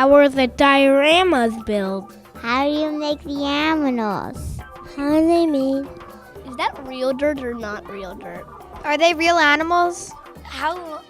How were the dioramas built? How do you make the animals? How are they made? Is that real dirt or not real dirt? Are they real animals? How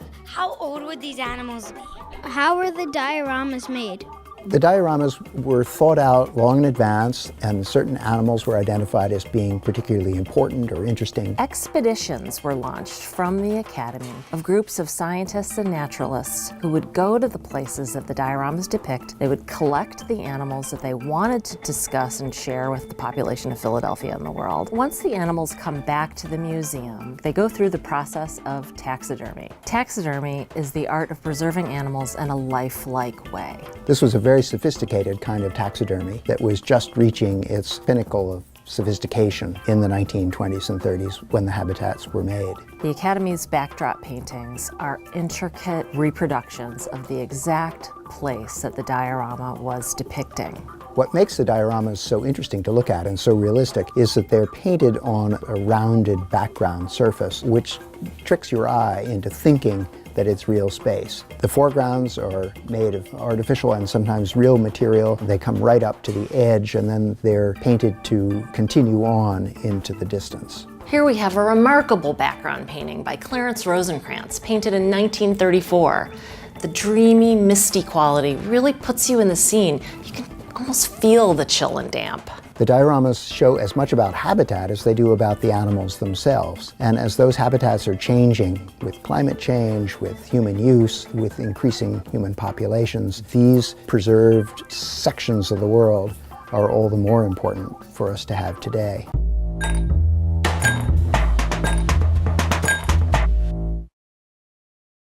old would these animals be? How were the dioramas made? The dioramas were thought out long in advance, and certain animals were identified as being particularly important or interesting. Expeditions were launched from the Academy of groups of scientists and naturalists who would go to the places that the dioramas depict. They would collect the animals that they wanted to discuss and share with the population of Philadelphia and the world. Once the animals come back to the museum, they go through the process of taxidermy. Taxidermy is the art of preserving animals in a lifelike way. This was a very sophisticated kind of taxidermy that was just reaching its pinnacle of sophistication in the 1920s and 30s when the habitats were made. The Academy's backdrop paintings are intricate reproductions of the exact place that the diorama was depicting. What makes the dioramas so interesting to look at and so realistic is that they're painted on a rounded background surface, which tricks your eye into thinking that it's real space. The foregrounds are made of artificial and sometimes real material. They come right up to the edge, and then they're painted to continue on into the distance. Here we have a remarkable background painting by Clarence Rosencrantz, painted in 1934. The dreamy, misty quality really puts you in the scene. You can almost feel the chill and damp. The dioramas show as much about habitat as they do about the animals themselves. And as those habitats are changing with climate change, with human use, with increasing human populations, these preserved sections of the world are all the more important for us to have today.